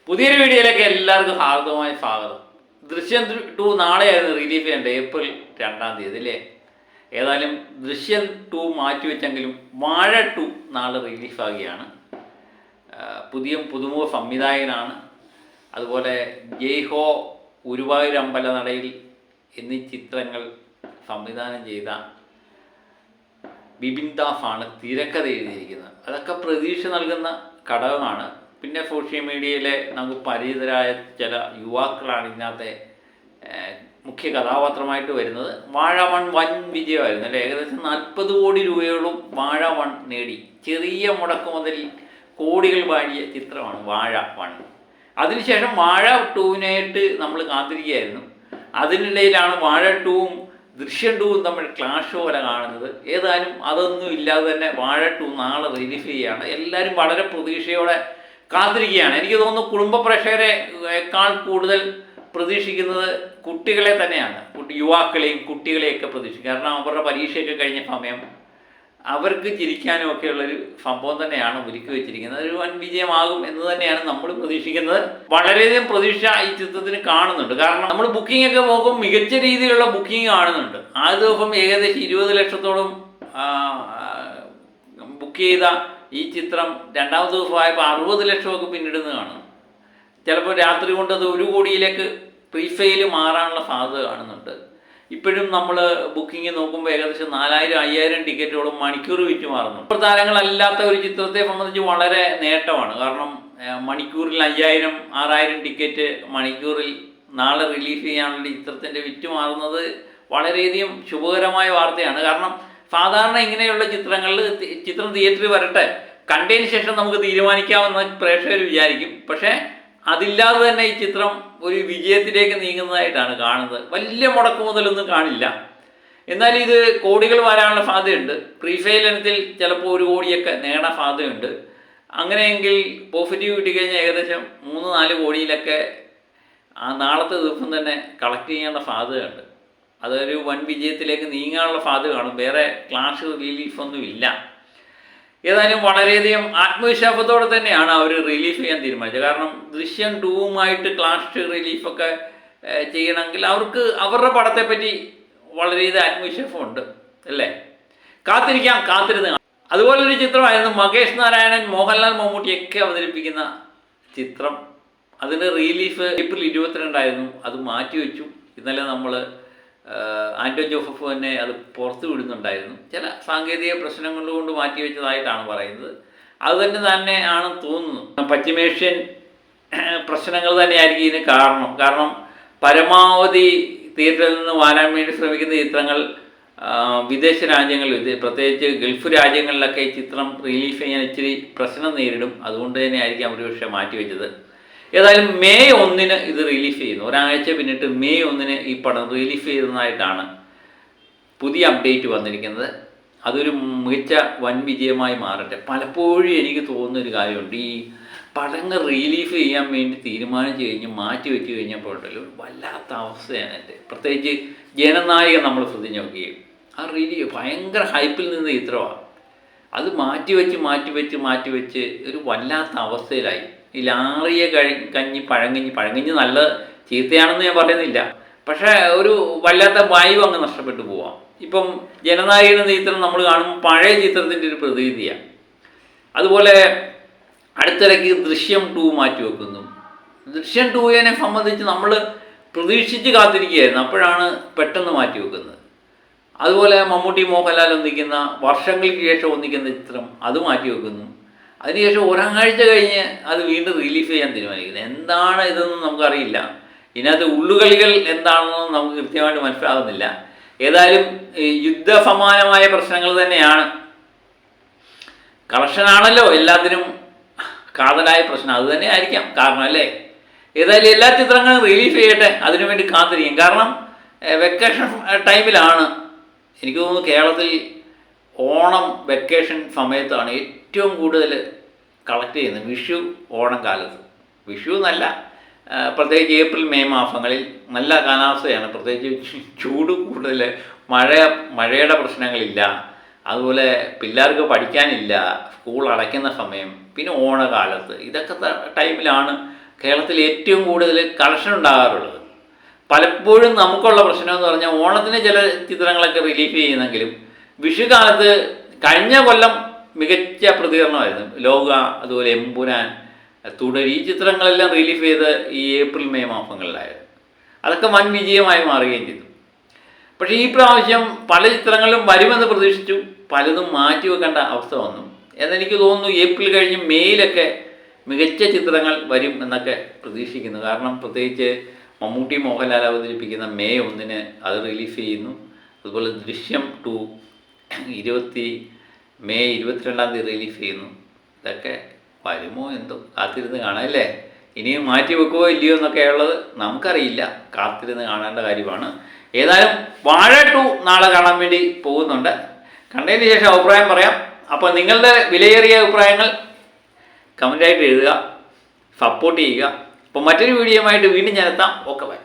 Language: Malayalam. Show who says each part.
Speaker 1: പുതിയൊരു വീഡിയോയിലേക്ക് എല്ലാവർക്കും ഹാർദവമായ സ്വാഗതം. ദൃശ്യം 2 നാളെയായിരുന്നു റിലീഫ് ചെയ്യേണ്ടത്, ഏപ്രിൽ 2 അല്ലേ. ഏതായാലും ദൃശ്യം 2 മാറ്റിവെച്ചെങ്കിലും വാഴ 2 നാളെ റിലീഫാകുകയാണ്. പുതുമുഖ സംവിധായകനാണ്. അതുപോലെ ജയ്ഹോ, ഗുരുവായൂർ അമ്പലനടയിൽ എന്നീ ചിത്രങ്ങൾ സംവിധാനം ചെയ്ത ബിപിൻ ദാസാണ് തിരക്കഥ എഴുതിയിരിക്കുന്നത്. അതൊക്കെ പ്രതീക്ഷ നൽകുന്ന ഘടകമാണ്. പിന്നെ സോഷ്യൽ മീഡിയയിലെ നമുക്ക് പരിചിതരായ ചില യുവാക്കളാണ് ഇതിനകത്തെ മുഖ്യ കഥാപാത്രമായിട്ട് വരുന്നത്. വാഴ 1 വൻ വിജയമായിരുന്നു അല്ലേ. ഏകദേശം 40 കോടി രൂപയോളം വാഴ 1 നേടി. ചെറിയ മുടക്കുമുതലിൽ കോടികൾ വാഴിയ ചിത്രമാണ് വാഴ 1. അതിനുശേഷം വാഴ 2-നായിട്ട് നമ്മൾ കാത്തിരിക്കുകയായിരുന്നു. അതിനിടയിലാണ് വാഴ 2-ഉം ദൃശ്യം 2-ഉം തമ്മിൽ ക്ലാഷ് പോലെ കാണുന്നത്. ഏതായാലും അതൊന്നും ഇല്ലാതെ തന്നെ വാഴ 2 നാളെ റിലീഫ് ചെയ്യുകയാണ്. എല്ലാവരും വളരെ പ്രതീക്ഷയോടെ കാത്തിരിക്കുകയാണ്. എനിക്ക് തോന്നുന്നു കുടുംബ പ്രേക്ഷകരെക്കാൾ കൂടുതൽ പ്രതീക്ഷിക്കുന്നത് കുട്ടികളെ തന്നെയാണ്. യുവാക്കളെയും കുട്ടികളെയൊക്കെ പ്രതീക്ഷിക്കും. കാരണം അവരുടെ പരീക്ഷയൊക്കെ കഴിഞ്ഞ സമയം അവർക്ക് ചിരിക്കാനും ഒക്കെയുള്ളൊരു സംഭവം തന്നെയാണ് ഒരുക്കി വെച്ചിരിക്കുന്നത്. ഒരു വൻ വിജയമാകും എന്ന് തന്നെയാണ് നമ്മൾ പ്രതീക്ഷിക്കുന്നത്. വളരെയധികം പ്രതീക്ഷ ഈ ചിത്രത്തിന് കാണുന്നുണ്ട്. കാരണം നമ്മൾ ബുക്കിംഗ് ഒക്കെ നോക്കും, മികച്ച രീതിയിലുള്ള ബുക്കിംഗ് കാണുന്നുണ്ട്. ആദ്യ ദിവസം ഏകദേശം 20 ലക്ഷത്തോളം ബുക്ക് ചെയ്ത ഈ ചിത്രം രണ്ടാമത്തെ ദിവസമായപ്പോൾ 60 ലക്ഷമൊക്കെ പിന്നിടുന്ന കാണും. ചിലപ്പോൾ രാത്രി കൊണ്ടത് 1 കോടിയിലേക്ക് പ്രീഫെയിൽ മാറാനുള്ള സാധ്യത കാണുന്നുണ്ട്. ഇപ്പോഴും നമ്മൾ ബുക്കിംഗ് നോക്കുമ്പോൾ ഏകദേശം 4000-5000 ടിക്കറ്റോളം മണിക്കൂർ വിറ്റ് മാറുന്നു. താരങ്ങളല്ലാത്ത ഒരു ചിത്രത്തെ സംബന്ധിച്ച് വളരെ നേട്ടമാണ്. കാരണം മണിക്കൂറിൽ 5000-6000 ടിക്കറ്റ് മണിക്കൂറിൽ നാളെ റിലീഫ് ചെയ്യാനുള്ള ചിത്രത്തിൻ്റെ വിറ്റ് മാറുന്നത് വളരെയധികം ശുഭകരമായ വാർത്തയാണ്. കാരണം സാധാരണ ഇങ്ങനെയുള്ള ചിത്രങ്ങളിൽ ചിത്രം തിയേറ്ററിൽ വരട്ടെ, കണ്ടതിന് ശേഷം നമുക്ക് തീരുമാനിക്കാമെന്ന് പ്രേക്ഷകർ വിചാരിക്കും. പക്ഷേ അതില്ലാതെ തന്നെ ഈ ചിത്രം ഒരു വിജയത്തിലേക്ക് നീങ്ങുന്നതായിട്ടാണ് കാണുന്നത്. വലിയ മുടക്ക് മുതലൊന്നും കാണില്ല. എന്നാൽ ഇത് കോടികൾ വരാനുള്ള സാധ്യതയുണ്ട്. പ്രീഫെയിൽ ഇനത്തിൽ ചിലപ്പോൾ 1 കോടിയൊക്കെ നേടാൻ സാധ്യതയുണ്ട്. അങ്ങനെയെങ്കിൽ പോസിറ്റീവ് കിട്ടിക്കഴിഞ്ഞാൽ ഏകദേശം 3-4 കോടിയിലൊക്കെ ആ നാളത്തെ ദിവസം തന്നെ കളക്ട് ചെയ്യാനുള്ള സാധ്യതയുണ്ട്. അതൊരു വൻ വിജയത്തിലേക്ക് നീങ്ങാനുള്ള സാധ്യത കാണും. വേറെ ക്ലാഷ് റിലീഫൊന്നും ഇല്ല. ഏതായാലും വളരെയധികം ആത്മവിശ്വാസത്തോടെ തന്നെയാണ് അവർ റിലീഫ് ചെയ്യാൻ തീരുമാനിച്ചത്. കാരണം ദൃശ്യം 2-വുമായിട്ട് ക്ലാഷ് റിലീഫൊക്കെ ചെയ്യണമെങ്കിൽ അവർക്ക് അവരുടെ പടത്തെപ്പറ്റി വളരെയധികം ആത്മവിശ്വാസമുണ്ട് അല്ലേ. കാത്തിരുന്ന്. അതുപോലൊരു ചിത്രമായിരുന്നു മകേഷ് നാരായണൻ, മോഹൻലാൽ, മമ്മൂട്ടിയൊക്കെ അവതരിപ്പിക്കുന്ന ചിത്രം. അതിൻ്റെ റിലീഫ് ഏപ്രിൽ 22 അത് മാറ്റിവെച്ചു. ഇന്നലെ നമ്മൾ ആൻറ്റോ ജോസഫ് തന്നെ അത് പുറത്തു വിടുന്നുണ്ടായിരുന്നു. ചില സാങ്കേതിക പ്രശ്നങ്ങൾ കൊണ്ട് മാറ്റിവെച്ചതായിട്ടാണ് പറയുന്നത്. അത് തന്നെയാണ് തോന്നുന്നു. പശ്ചിമേഷ്യൻ പ്രശ്നങ്ങൾ തന്നെയായിരിക്കും ഇതിന് കാരണം പരമാവധി തിയേറ്ററിൽ നിന്ന് വാരാൻ വേണ്ടി ശ്രമിക്കുന്ന ചിത്രങ്ങൾ വിദേശ രാജ്യങ്ങളിൽ, പ്രത്യേകിച്ച് ഗൾഫ് രാജ്യങ്ങളിലൊക്കെ ഈ ചിത്രം റിലീഫ് ചെയ്യാൻ ഇച്ചിരി പ്രശ്നം നേരിടും. അതുകൊണ്ട് തന്നെയായിരിക്കും അവർ പക്ഷേ മാറ്റിവെച്ചത്. ഏതായാലും മെയ് 1 ഇത് റിലീഫ് ചെയ്യുന്നു. ഒരാഴ്ച പിന്നിട്ട് മെയ് 1 ഈ പടം റിലീഫ് ചെയ്യുന്നതായിട്ടാണ് പുതിയ അപ്ഡേറ്റ് വന്നിരിക്കുന്നത്. അതൊരു മികച്ച വൻ വിജയമായി മാറട്ടെ. പലപ്പോഴും എനിക്ക് തോന്നുന്നൊരു കാര്യമുണ്ട്, ഈ പടങ്ങൾ റിലീഫ് ചെയ്യാൻ വേണ്ടി തീരുമാനിച്ചു കഴിഞ്ഞ് മാറ്റി വെച്ച് കഴിഞ്ഞപ്പോഴല്ലോ വല്ലാത്ത അവസ്ഥയാണ് എൻ്റെ. പ്രത്യേകിച്ച് ജനനായകൻ നമ്മൾ ശ്രദ്ധിച്ച് നോക്കുകയും ആ റിലീഫ് ഭയങ്കര ഹൈപ്പിൽ നിന്ന് ചിത്രമാണ്. അത് മാറ്റിവെച്ച് ഒരു വല്ലാത്ത അവസ്ഥയിലായി. ഈ ലാറിയ കഞ്ഞി പഴങ്കഞ്ഞി നല്ല ചീത്തയാണെന്ന് ഞാൻ പറയുന്നില്ല, പക്ഷേ ഒരു വല്ലാത്ത വായു അങ്ങ് നഷ്ടപ്പെട്ടു പോവാം. ഇപ്പം ജനനായകൻ എന്ന ചിത്രം നമ്മൾ കാണുമ്പോൾ പഴയ ചിത്രത്തിൻ്റെ ഒരു പ്രതീതിയാണ്. അതുപോലെ അടുത്തിടയ്ക്ക് ദൃശ്യം 2 മാറ്റിവെക്കുന്നു. ദൃശ്യം 2-നെ സംബന്ധിച്ച് നമ്മൾ പ്രതീക്ഷിച്ച് കാത്തിരിക്കുകയായിരുന്നു. അപ്പോഴാണ് പെട്ടെന്ന് മാറ്റിവെക്കുന്നത്. അതുപോലെ മമ്മൂട്ടി, മോഹൻലാൽ ഒന്നിക്കുന്ന, വർഷങ്ങൾക്ക് ശേഷം ഒന്നിക്കുന്ന ചിത്രം അത് മാറ്റിവെക്കുന്നു. അതിനുശേഷം ഒരാഴ്ച കഴിഞ്ഞ് അത് വീണ്ടും റിലീഫ് ചെയ്യാൻ തീരുമാനിക്കുന്നത്. എന്താണ് ഇതൊന്നും നമുക്കറിയില്ല. ഇതിനകത്ത് ഉള്ളുകളികൾ എന്താണെന്നൊന്നും നമുക്ക് കൃത്യമായിട്ട് മനസ്സിലാകുന്നില്ല. ഏതായാലും യുദ്ധസമാനമായ പ്രശ്നങ്ങൾ തന്നെയാണ്. കളക്ഷനാണല്ലോ എല്ലാത്തിനും കാതലായ പ്രശ്നം. അത് തന്നെ ആയിരിക്കാം കാരണം അല്ലേ. ഏതായാലും എല്ലാ ചിത്രങ്ങളും റിലീഫ് ചെയ്യട്ടെ, അതിനുവേണ്ടി കാത്തിരിക്കും. കാരണം വെക്കേഷൻ ടൈമിലാണ് എനിക്ക് തോന്നുന്നു കേരളത്തിൽ ഓണം വെക്കേഷൻ സമയത്താണ് ഏറ്റവും കൂടുതൽ കളക്ട് ചെയ്യുന്നത്. വിഷു ഓണം കാലത്ത്, വിഷു എന്നല്ല, പ്രത്യേകിച്ച് ഏപ്രിൽ മെയ് മാസങ്ങളിൽ നല്ല കാലാവസ്ഥയാണ്. പ്രത്യേകിച്ച് ചൂട് കൂടുതൽ, മഴയുടെ പ്രശ്നങ്ങളില്ല. അതുപോലെ പിള്ളേർക്ക് പഠിക്കാനില്ല, സ്കൂൾ അടയ്ക്കുന്ന സമയം, പിന്നെ ഓണകാലത്ത്, ഇതൊക്കെ ടൈമിലാണ് കേരളത്തിൽ ഏറ്റവും കൂടുതൽ കളക്ഷൻ ഉണ്ടാകാറുള്ളത്. പലപ്പോഴും നമുക്കുള്ള പ്രശ്നം എന്ന് പറഞ്ഞാൽ ഓണത്തിന് ചില ചിത്രങ്ങളൊക്കെ റിലീഫ് ചെയ്യുന്നെങ്കിലും വിഷുകാലത്ത് കഴിഞ്ഞ കൊല്ലം മികച്ച പ്രതികരണമായിരുന്നു. ലോക, അതുപോലെ എമ്പുരാൻ, തുടർ ഈ ചിത്രങ്ങളെല്ലാം റിലീഫ് ചെയ്ത് ഈ ഏപ്രിൽ മെയ് മാസങ്ങളിലായിരുന്നു. അതൊക്കെ വൻ വിജയമായി മാറുകയും ചെയ്തു. പക്ഷേ ഈ പ്രാവശ്യം പല ചിത്രങ്ങളിലും വരുമെന്ന് പ്രതീക്ഷിച്ചു, പലതും മാറ്റിവെക്കേണ്ട അവസ്ഥ വന്നു. എന്നെനിക്ക് തോന്നുന്നു ഏപ്രിൽ കഴിഞ്ഞ് മെയ്യിലൊക്കെ മികച്ച ചിത്രങ്ങൾ വരും എന്നൊക്കെ പ്രതീക്ഷിക്കുന്നു. കാരണം പ്രത്യേകിച്ച് മമ്മൂട്ടി, മോഹൻലാൽ അവതരിപ്പിക്കുന്ന മെയ് 1 അത് റിലീഫ് ചെയ്യുന്നു. അതുപോലെ ദൃശ്യം 2 മെയ് 22 റിലീഫ് ചെയ്യുന്നു. ഇതൊക്കെ വരുമോ എന്തോ, കാത്തിരുന്ന് കാണാമല്ലേ. ഇനിയും മാറ്റി വെക്കുമോ ഇല്ലയോ എന്നൊക്കെ ഉള്ളത് നമുക്കറിയില്ല, കാത്തിരുന്ന് കാണേണ്ട കാര്യമാണ്. ഏതായാലും വാഴ 2 നാളെ കാണാൻ വേണ്ടി പോകുന്നുണ്ട്. കണ്ടതിന് ശേഷം അഭിപ്രായം പറയാം. അപ്പോൾ നിങ്ങളുടെ വിലയേറിയ അഭിപ്രായങ്ങൾ കമൻ്റായിട്ട് എഴുതുക, സപ്പോർട്ട് ചെയ്യുക. അപ്പോൾ മറ്റൊരു വീഡിയോയുമായിട്ട് വീണ്ടും ഞാൻ എത്താം. Okay, by.